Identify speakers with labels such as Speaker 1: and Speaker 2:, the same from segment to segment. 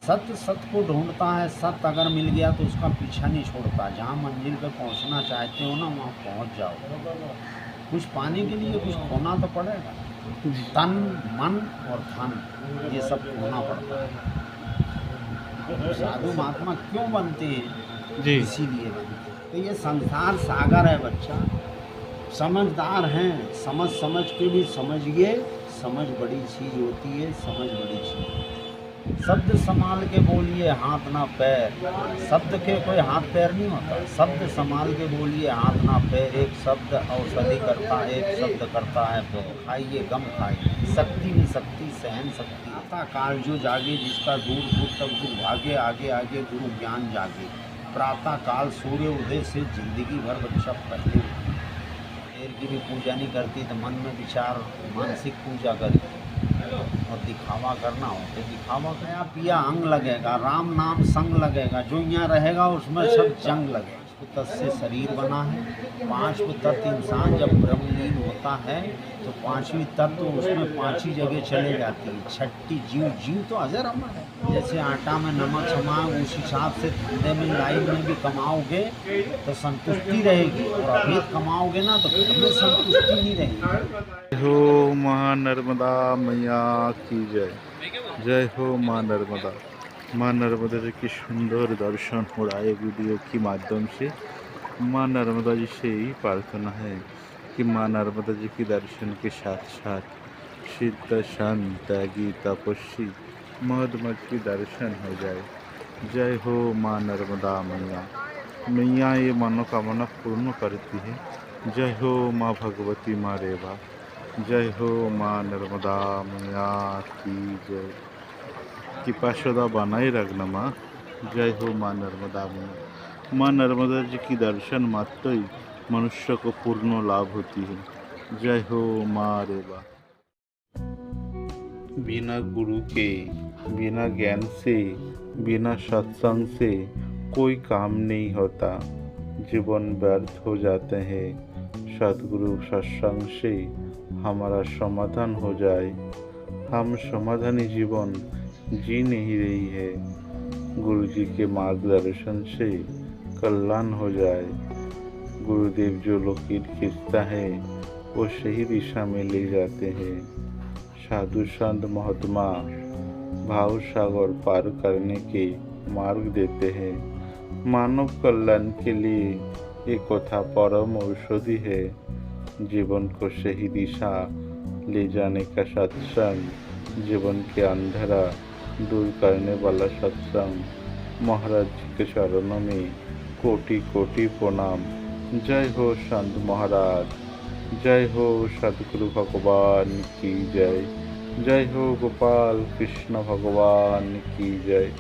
Speaker 1: सत्य सत्य को ढूंढता है, सत्य अगर मिल गया तो उसका पीछा नहीं छोड़ता। जहाँ मंजिल पे पहुँचना चाहते हो ना, वहाँ पहुँच जाओ। कुछ पाने के लिए कुछ खोना तो पड़ेगा। तन, मन और धन, ये सब खोना पड़ता है। साधु महात्मा क्यों बनते हैं?
Speaker 2: जी।
Speaker 1: इसीलिए बनते हैं। तो ये संसार सागर है बच्चा, समझदार हैं, समझ समझ के भी समझिए। समझ बड़ी चीज़ होती है, समझ बड़ी चीज़। शब्द संभाल के बोलिए, हाथ ना पैर। शब्द के कोई हाथ पैर नहीं होता। शब्द संभाल के बोलिए, हाथ ना पैर। एक शब्द औषधि करता है, एक शब्द करता है पैर। खाइए गम खाइए, शक्ति में शक्ति, सहन शक्ति। प्रातः काल जो जागे, जिसका दूर दूर तक गुरु भागे, आगे आगे गुरु ज्ञान जागे। प्रातः काल सूर्य उदय से जिंदगी भर बच्चा पहले देर की भी पूजा नहीं करती तो मन में विचार, मानसिक पूजा करी। और दिखावा करना हो तो दिखावा गया पिया अंग लगेगा, राम नाम संग लगेगा। जो यहाँ रहेगा उसमें सब जंग लगेगा। तत्व से शरीर बना है। पांचवें तत्व इंसान जब ब्रह्मलीन होता है तो पांचवी तत्व उसमें पांचवी जगह चले जाती है। छठी जीव, जीव तो अजर अमर है। जैसे आटा में नमक समाओ, उस हिसाब से धंधे में, लाइन में भी कमाओगे तो संतुष्टि रहेगी। और अभी कमाओगे ना तो घर में संतुष्टि नहीं रहेगी।
Speaker 2: हो माँ नर्मदा मैया की जय। जय हो माँ नर्मदा। माँ नर्मदा जी की सुंदर दर्शन हो रहा है वीडियो के माध्यम से। माँ नर्मदा जी से ही प्रार्थना है कि माँ नर्मदा जी के दर्शन के साथ साथ सिद्ध शांत त्यागी तपस्वी मधुमत की दर्शन हो जाए। जय हो माँ नर्मदा मैया। मैया ये मनोकामना पूर्ण करती है। जय हो माँ भगवती माँ रेवा। जय हो माँ नर्मदा मैया की जय। कृपासदा बनाए रखना माँ। जय हो माँ नर्मदा मैया। माँ नर्मदा जी की दर्शन मात्र ही मनुष्य को पूर्ण लाभ होती है। जय हो माँ रेवा। बिना गुरु के, बिना ज्ञान से, बिना सत्संग से कोई काम नहीं होता। जीवन व्यर्थ हो जाते हैं। सद्गुरु सत्संग से हमारा समाधान हो जाए। हम समाधानी जीवन जी नहीं रही है। गुरु जी के मार्गदर्शन से कल्याण हो जाए। गुरुदेव जो लकीर खींचता है वो सही दिशा में ले जाते हैं। साधु संत महात्मा भाव सागर पार करने के मार्ग देते हैं। मानव कल्याण के लिए एक कथा परम औषधि है। जीवन को सही दिशा ले जाने का सत्संग, जीवन के अंधेरा दूर करने वाला सत्संग। महाराज जी के चरणों में कोटि कोटि प्रणाम। जय हो संत महाराज। जय हो सदगुरु भगवान की जय। जय हो गोपाल कृष्ण भगवान की जय।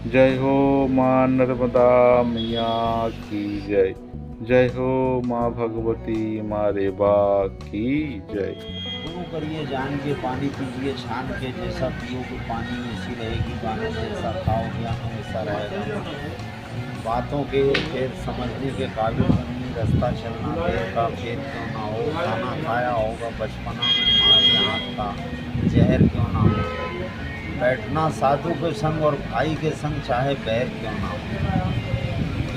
Speaker 2: जय हो माँ नर्मदा मैया की जय। जय हो माँ भगवती माँ रेवा की जय।
Speaker 1: शुरू करिए जान के, पानी पीजिए छान के। जैसा पियोगे पानी वैसी रहेगी पानी, जैसा खाओगे वैसा रहेगा। बातों के फिर समझने के काबिल बनिए। रास्ता चलना देर का फिर क्यों ना हो। खाना खाया होगा बचपना में माँ के हाथ का, जहर क्यों ना हो। बैठना साधु के संग और भाई के संग, चाहे बैर क्यों ना हो।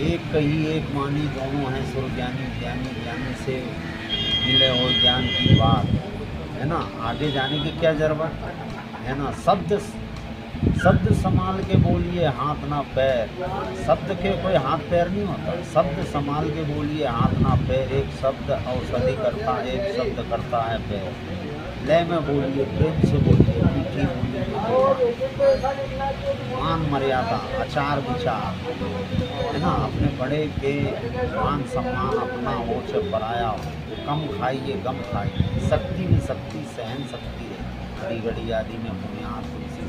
Speaker 1: एक कही एक मानी, दोनों हैं सुरज्ञानी। ज्ञानी ज्ञानी से मिले हो ज्ञान की बात, है ना। आगे जाने की क्या जरूरत है ना। शब्द शब्द संभाल के बोलिए, हाथ ना पैर। शब्द के कोई हाथ पैर नहीं होता। शब्द संभाल के बोलिए, हाथ ना पैर। एक शब्द औषधि करता है, एक शब्द करता है पैर। लय में बोलिए, प्रेम से बोलिए, मीठी बोलिए। मान मर्यादा, आचार विचार, है ना। अपने बड़े के मान सम्मान अपना हो चाहे पराया हो। कम खाइए गम खाइए, शक्ति में शक्ति, सहन शक्ति है। घड़ी घड़ी आदि में बुनियाद तुलसी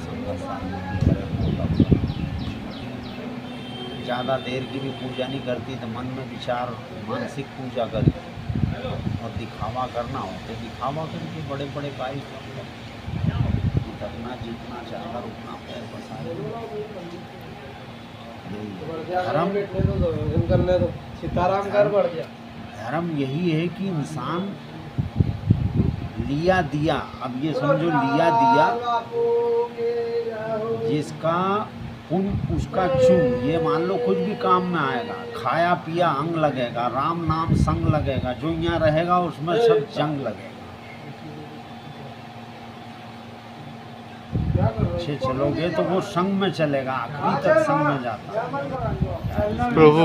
Speaker 1: ज़्यादा देर की भी पूजा नहीं करती तो मन में विचार, मानसिक पूजा करी। और दिखावा करना हो तो दिखावा करके बड़े बड़े काय करना, जीतना चाहकर उतना पैर पसारे। धर्म यही है कि इंसान लिया दिया। अब ये समझो लिया दिया, जिसका उन उसका चू, ये मान लो कुछ भी काम में आएगा, खाया पिया अंग लगेगा, राम नाम संग लगेगा, जो यहाँ रहेगा उसमें सब जंग लगेगा। अच्छे चलोगे तो वो संग में चलेगा, आखिरी तक संग में जाता है।
Speaker 2: प्रभु,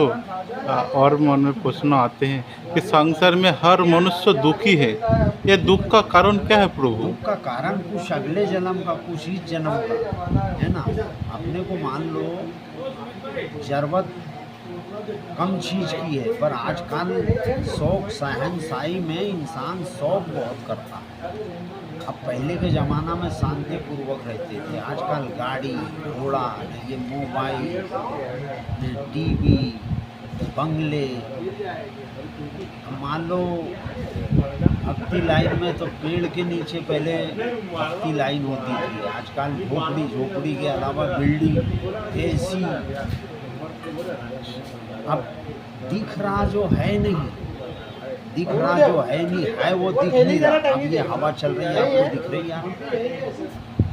Speaker 2: और मन में प्रश्न आते हैं कि संसार में हर मनुष्य दुखी है, ये दुख का कारण क्या है प्रभु?
Speaker 1: दुख का कारण कुछ अगले जन्म का, कुछ इस जन्म का है ना। अपने को मान लो जरूरत कम चीज की है, पर आजकल शौक शहनशाही में इंसान शौक बहुत करता है। अब पहले के ज़माना में शांति पूर्वक रहते थे, आजकल गाड़ी घोड़ा, ये मोबाइल, टीवी, बंगले। मान लो भक्ति लाइन में तो पेड़ के नीचे पहले भक्ति लाइन होती थी, आजकल झोपड़ी के अलावा बिल्डिंग, एसी। अब दिख रहा जो है नहीं, दिख रहा जो है नहीं है, वो दिख नहीं रहा। अब ये हवा चल रही है, आपको दिख रही है?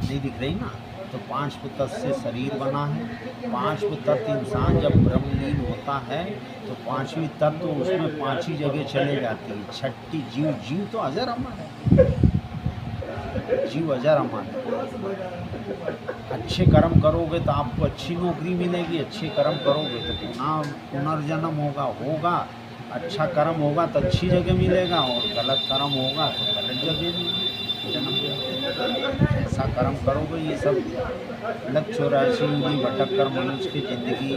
Speaker 1: नहीं दिख रही ना। तो 5 तत्व से शरीर बना है। 5 तत्व इंसान जब ब्रह्मलीन होता है तो 5वीं तत्व तो उसमें 5 ही जगह चले जाती है। 6ठी जीव, जीव तो अजर अमर है, जीव अजर अमर है। अच्छे कर्म करोगे तो आपको अच्छी नौकरी मिलेगी, अच्छे कर्म करोगे तो पुनर्जन्म होगा। अच्छा कर्म होगा तो अच्छी जगह मिलेगा, और गलत कर्म होगा तो गलत जगह जन्म। ऐसा कर्म करोगे, ये सब लग 84 उंगली भटक कर मनुष्य की जिंदगी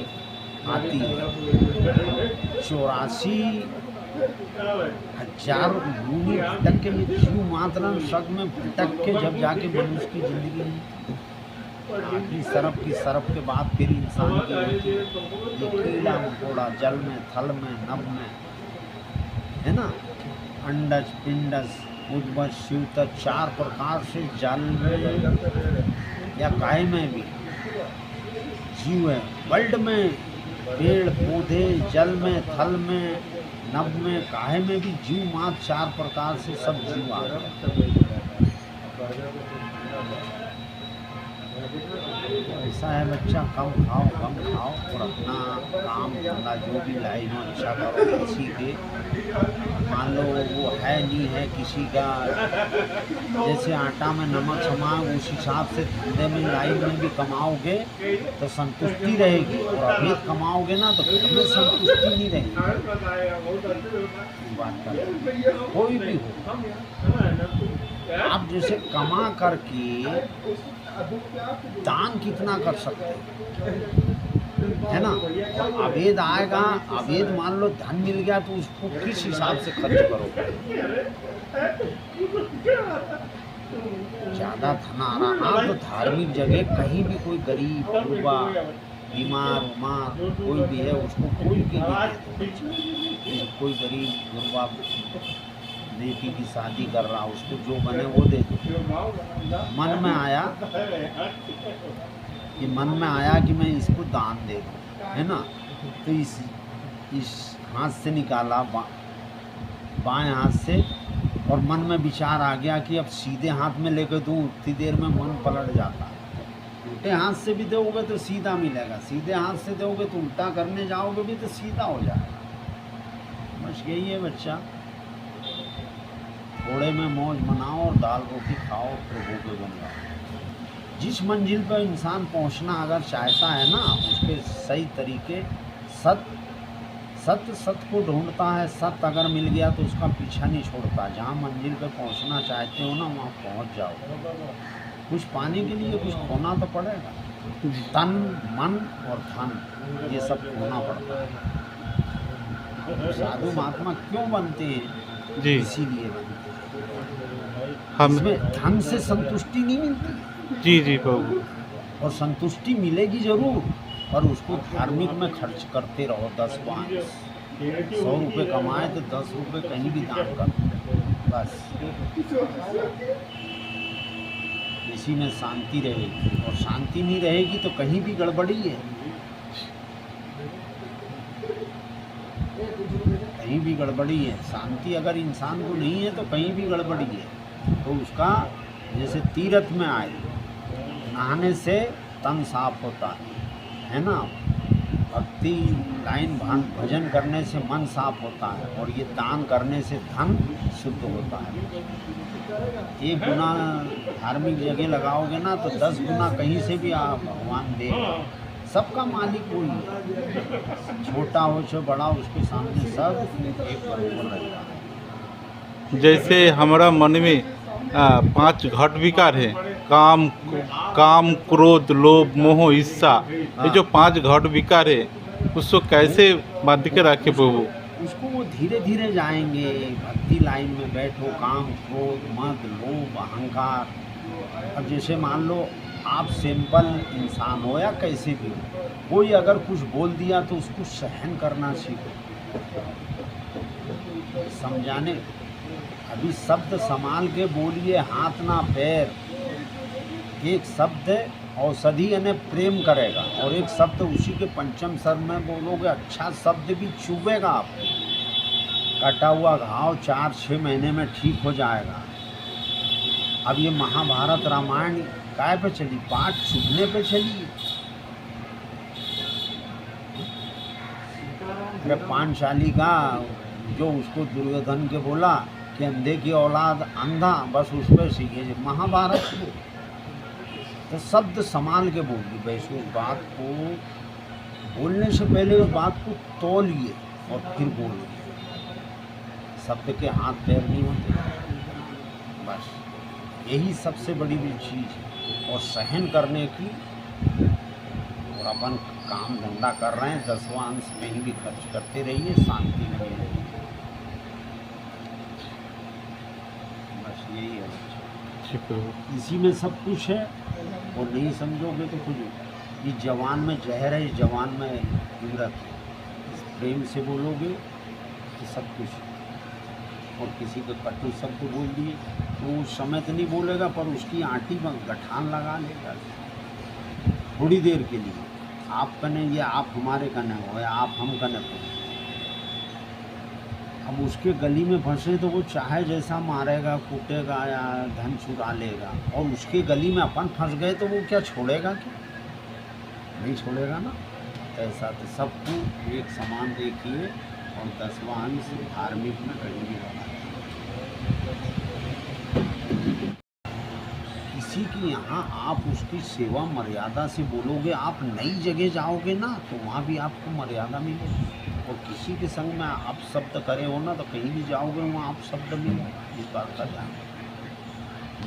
Speaker 1: आती है। 84,000 यूनी भटक के, जीव मात्रा शक में भटक के जब जाके मनुष्य की जिंदगी आखिरी सरफ की सरफ के बाद फिर इंसान की होती है। ये कीड़ा मकोड़ा जल में, थल में, नभ में, है ना। अंडज, पिंडज, उद्भज, शिवतज, 4 प्रकार से जल में या काय में भी जीव है। वर्ल्ड में पेड़ पौधे, जल में, थल में, नभ में, काहे में भी जीव मात्र 4 प्रकार से सब जीव आ गए। ऐसा है बच्चा, कम खाओ और अपना काम धंधा जो भी लाइन हो अच्छा करो। किसी के मान लो वो है नहीं है किसी का, जैसे आटा में नमक समाओ उस हिसाब से धंधे में लाइन में भी कमाओगे तो संतुष्टि रहेगी, और अभेद कमाओगे ना तो घर में संतुष्टि नहीं रहेगी। बात कर कोई भी हो, आप जैसे कमा करके दान कितना कर सकते है ना। और अवैध आएगा, अवैध मान लो धन मिल गया तो उसको किस हिसाब से खर्च करोगे। ज़्यादा धन आ रहा ना तो धार्मिक जगह कहीं भी कोई गरीब युवा बीमार उमार कोई भी है उसको कोई के लिए कोई गरीब युवा बेटी की शादी कर रहा उसको जो बने वो दे दो। मन में आया कि मैं इसको दान दे दूँ, है ना। तो इस हाथ से निकाला बाएं हाथ से, और मन में विचार आ गया कि अब सीधे हाथ में लेकर दूँ, उतनी देर में मन पलट जाता है। उल्टे हाथ से भी दोगे तो सीधा मिलेगा, सीधे हाथ से दोगे तो उल्टा करने जाओगे भी तो सीधा हो जाएगा। बस यही है बच्चा, घोड़े में मौज मनाओ और दाल रोटी खाओ, प्रभु के बन जाओ। जिस मंजिल पर इंसान पहुंचना अगर चाहता है ना, उसके सही तरीके सत्य को ढूंढता है। सत्य अगर मिल गया तो उसका पीछा नहीं छोड़ता। जहाँ मंजिल पे पहुंचना चाहते हो ना वहाँ पहुंच जाओ। कुछ पाने के लिए कुछ खोना तो पड़ेगा, तन मन और धन ये सब खोना पड़ता है। साधु महात्मा क्यों बनते हैं?
Speaker 2: जी,
Speaker 1: इसीलिए बनते हैं।
Speaker 2: हमें
Speaker 1: धन से संतुष्टि नहीं मिलती।
Speaker 2: जी प्रभु,
Speaker 1: और संतुष्टि मिलेगी जरूर, पर उसको धार्मिक में खर्च करते रहो। 10 5 100 रुपये कमाए तो 10 रुपये कहीं भी दान कर, बस इसी में शांति रहेगी। और शांति नहीं रहेगी तो कहीं भी गड़बड़ी है, कहीं भी गड़बड़ी है। शांति अगर इंसान को नहीं है तो कहीं भी गड़बड़ी है। तो उसका जैसे तीर्थ में आए, नहाने से तन साफ होता है, है ना, भक्ति लाइन भजन करने से मन साफ होता है, और ये दान करने से धन शुद्ध होता है। एक गुना धार्मिक जगह लगाओगे ना तो 10 गुना कहीं से भी आप भगवान देगा। सबका मालिक वही है, छोटा हो चाहे बड़ा, उसके सामने सब एक बराबर रहता है।
Speaker 2: जैसे हमारा मन में 5 घट विकार है, काम काम क्रोध लोभ मोह ईर्ष्या, ये जो 5 घट विकार है उसको कैसे बांध के रखे प्रभु?
Speaker 1: उसको वो धीरे धीरे जाएंगे। भक्ति लाइन में बैठो, काम क्रोध मद लोभ अहंकार। अब जैसे मान लो आप सिंपल इंसान हो या कैसे भी हो, कोई अगर कुछ बोल दिया तो उसको सहन करना सीखो, समझाने। अभी शब्द संभाल के बोलिए, हाथ ना पैर। एक शब्द औषधि यानी प्रेम करेगा, और एक शब्द उसी के पंचम स्वर में बोलोगे, अच्छा शब्द भी चुभेगा आपको। कटा हुआ घाव 4-6 महीने में ठीक हो जाएगा। अब ये महाभारत रामायण काय पे चली? पाठ चुभने पे चली। अरे पांचाली का जो उसको दुर्योधन के बोला कि अंधे की औलाद अंधा, बस उस पर सीखे महाभारत में। तो शब्द संभाल के बोलिए। वैसे उस बात को बोलने से पहले उस बात को तौलिए और फिर बोलिए। शब्द के हाथ पैर नहीं होते, बस यही सबसे बड़ी भी चीज़ है। और सहन करने की, और अपन काम धंधा कर रहे हैं, 10वां अंश कहीं भी खर्च करते रहिए, शांति में रहिए। बस यही है, इसी में सब कुछ है। और नहीं समझोगे तो कुछ। ये जवान में जहर है, इस जवान में इमरत है। इस प्रेम से बोलोगे तो सब कुछ। और किसी को कटु शब्द बोल दिए तो उस समय तो नहीं बोलेगा, पर उसकी आंटी में गठान लगा लेगा थोड़ी देर के लिए। आप कने या आप हमारे कने हो या आप हम कने हो। अब उसके गली में फंसे तो वो चाहे जैसा मारेगा, कूटेगा या धन चुरा लेगा। और उसके गली में अपन फंस गए तो वो क्या छोड़ेगा? क्या नहीं छोड़ेगा ना। ऐसा तो सबको एक समान देखिए। और 10वां अंश धार्मिक में कहीं भी होना। किसी की यहाँ आप उसकी सेवा मर्यादा से बोलोगे, आप नई जगह जाओगे ना तो वहाँ भी आपको मर्यादा मिलेगी। और किसी के संग में आप शब्द करे हो ना तो कहीं भी जाओगे वहाँ आप शब्द मिलेगा। इस बात का ध्यान।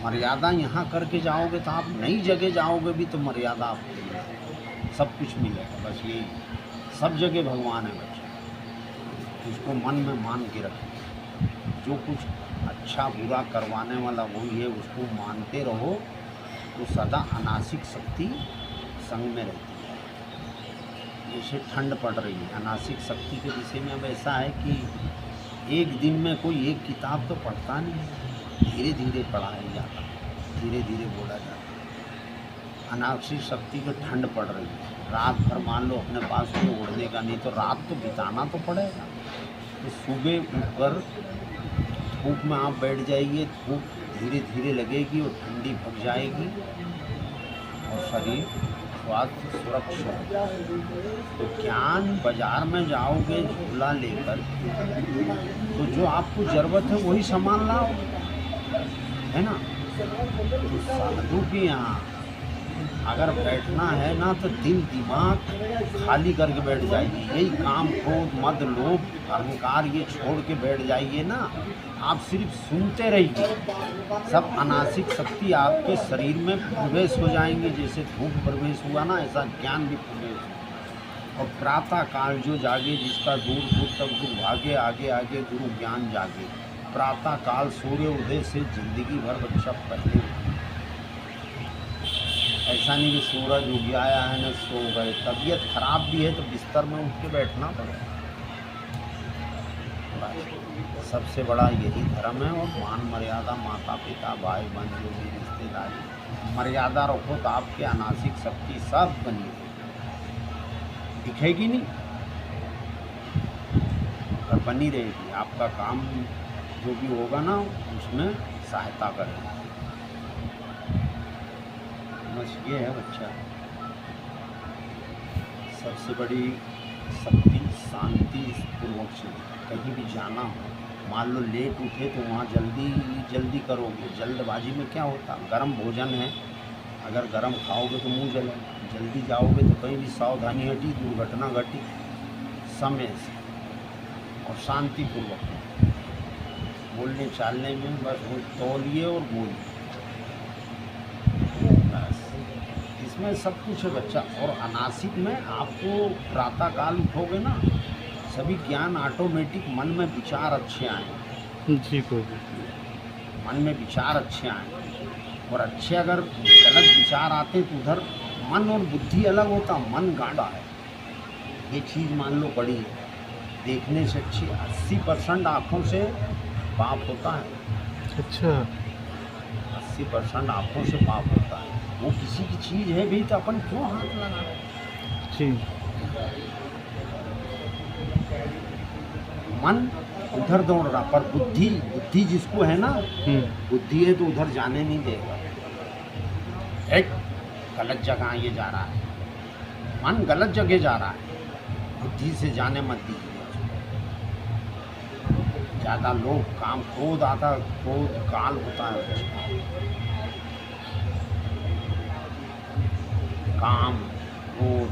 Speaker 1: मर्यादा यहाँ करके जाओगे तो आप नई जगह जाओगे भी तो मर्यादा आपको मिलेगी, सब कुछ मिलेगा। बस यही सब जगह भगवान है बच्चे, उसको मन में मान के रखें। जो कुछ अच्छा बुरा करवाने वाला वही है, उसको मानते रहो तो सदा अनासिक शक्ति संग में रहती है। जैसे ठंड पड़ रही है, अनासिक शक्ति के विषय में अब ऐसा है कि एक दिन में कोई एक किताब तो पढ़ता नहीं, धीरे धीरे पढ़ाया जाता, धीरे धीरे बोला जाता। अनासिक शक्ति को ठंड पड़ रही है, रात भर मान लो अपने पास कोई ओढ़ने का नहीं, तो रात तो बिताना तो पड़ेगा। तो सुबह उठकर धूप में आप बैठ जाइए, धूप धीरे धीरे लगेगी और ठंडी भग जाएगी और शरीर स्वास्थ्य सुरक्षित। तो ज्ञान बाजार में जाओगे झूला लेकर तो जो आपको ज़रूरत है वही सामान लाओ, है ना। तो साधु के यहाँ अगर बैठना है ना तो दिल दिमाग खाली करके बैठ जाइए। यही काम क्रोध मद लोभ अहंकार ये छोड़ के बैठ जाइए ना, आप सिर्फ सुनते रहिए। सब अनासिक शक्ति आपके शरीर में प्रवेश हो जाएंगे। जैसे धूप प्रवेश हुआ ना, ऐसा ज्ञान भी प्रवेश हो। और प्रातः काल जो जागे, जिसका दूर दूर तक गुरु भागे, आगे आगे गुरु ज्ञान जागे। प्रातः काल सूर्य उदय से जिंदगी भर बच्चा पहले उठे। ऐसा नहीं कि सूरज उग आया है न सो गए। तबीयत खराब भी है तो बिस्तर में उठ के बैठना पड़ेगा। सबसे बड़ा यही धर्म है। और मान मर्यादा, माता पिता भाई बहन जो भी रिश्तेदारी, मर्यादा रखो तो आपके अनासिक शक्ति सब बनी दिखेगी नहीं, पर बनी रहेगी। आपका काम जो भी होगा ना उसमें सहायता करेगा। बस ये है बच्चा। सबसे बड़ी शक्ति शांति पूर्वक से कहीं भी जाना हो, मान लो लेट उठे तो वहाँ जल्दी करोगे, जल्दबाजी में क्या होता, गर्म भोजन है, अगर गर्म खाओगे तो मुंह जलेगा, जल्दी जाओगे तो कहीं भी सावधानी हटी, दुर्घटना घटी। समय से और शांतिपूर्वक बोलने चालने में बस वो तौलिए और बोलिए, बस इसमें सब कुछ है बच्चा। और अनासिक में आपको प्रातःकाल उठोगे ना, सभी ज्ञान ऑटोमेटिक मन में विचार अच्छे आए,
Speaker 2: जी प्रभु।
Speaker 1: मन में विचार अच्छे आए, और अच्छे अगर गलत विचार आते तो उधर मन और बुद्धि अलग होता, मन गाढ़ा है। ये चीज़ मान लो बड़ी है, देखने से अच्छी 80% आँखों से पाप होता है।
Speaker 2: अच्छा।
Speaker 1: 80% आँखों से पाप होता है। वो किसी की चीज़ है भी तो अपन क्यों हाथ लगा रहे हैं?
Speaker 2: जी।
Speaker 1: मन उधर दौड़ रहा, पर बुद्धि जिसको है ना, बुद्धि है तो उधर जाने नहीं देगा। एक गलत जगह ये जा रहा है, मन गलत जगह जा रहा है, बुद्धि से जाने मत दीजिए। ज़्यादा लोग काम क्रोध आता, क्रोध काल होता है, काम क्रोध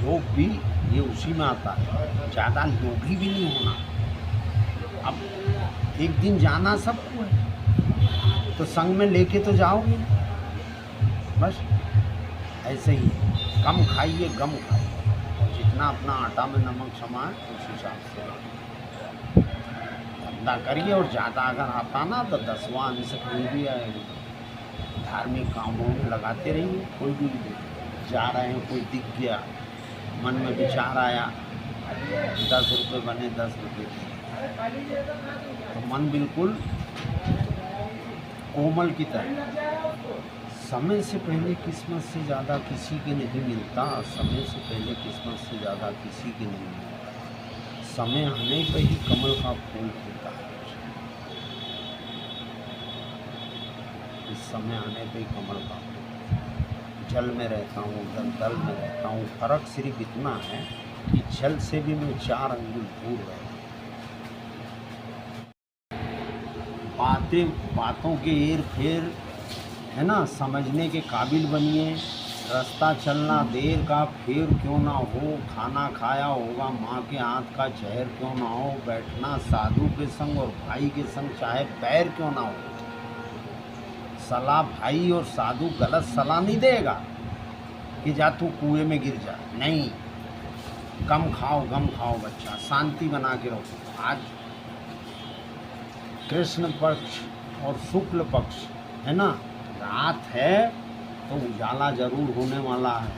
Speaker 1: लोग भी ये उसी में आता है। ज़्यादा लोभी भी नहीं होना। अब एक दिन जाना सबको है तो संग में लेके तो जाओगे, बस ऐसे ही कम खाइए गम खाइए, और जितना अपना आटा में नमक समाए उस हिसाब से धंधा करिए। और ज़्यादा अगर आता ना तो 10वां अंश कोई भी आएगी, धार्मिक कामों में लगाते रहिए। कोई भी जा रहे हैं, कोई दिख गया, मन में विचार आया, 10 रुपये बने 10 रुपये दिए, तो मन बिल्कुल कोमल की तरह। समय से पहले किस्मत से ज़्यादा किसी के नहीं मिलता, समय से पहले किस्मत से ज़्यादा किसी के नहीं मिलता। समय आने पर ही कमल का फूल खिलता है। इस समय आने पे ही कमल का फूल। जल में रहता हूँ, दल में रहता हूँ, फर्क सिर्फ इतना है कि जल से भी मैं 4 अंगुल दूर रहता हूँ। बातों के एर फेर है ना, समझने के काबिल बनिए। रास्ता चलना देर का फेर क्यों ना हो, खाना खाया होगा माँ के हाथ का जहर क्यों ना हो, बैठना साधु के संग और भाई के संग चाहे बैर क्यों ना हो। सलाह भाई और साधु गलत सलाह नहीं देगा कि जा तू कुएं में गिर जा, नहीं। कम खाओ गम खाओ बच्चा, शांति बना के रखो। आज कृष्ण पक्ष और शुक्ल पक्ष है ना, रात है तो उजाला जरूर होने वाला है,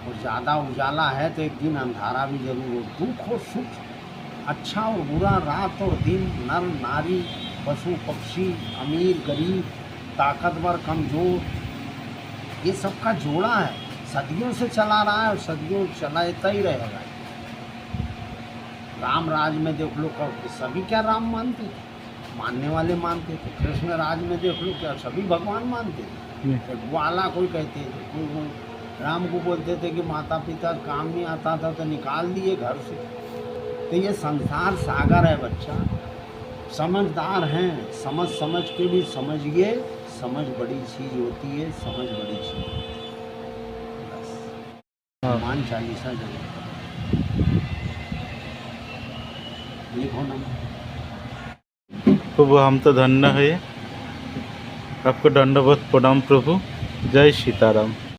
Speaker 1: और ज़्यादा उजाला है तो एक दिन अंधारा भी जरूर हो। दुख और सुख, अच्छा और बुरा, रात और दिन, नर नारी, पशु पक्षी, अमीर गरीब, ताकतवर कमज़ोर, ये सबका जोड़ा है, सदियों से चला रहा है और सदियों चलाता ही रहेगा। राम राज में देख लो, सभी क्या राम मानते थे? मानने वाले मानते थे। कृष्ण राज में देख लो, क्या सभी भगवान मानते थे? ग्वाला कोई कहते थे, कोई राम को बोलते थे कि माता पिता काम नहीं आता था तो निकाल दिए घर से। तो ये संसार सागर है बच्चा, समझदार हैं, समझ के भी समझिए। समझ बड़ी चीज़ होती है, समझ बड़ी चीज़। बस हनुमान चालीसा जरूर लिखो ना।
Speaker 2: प्रभु हम तो धन्य है। आपको दंडवत प्रणाम प्रभु। जय सीताराम।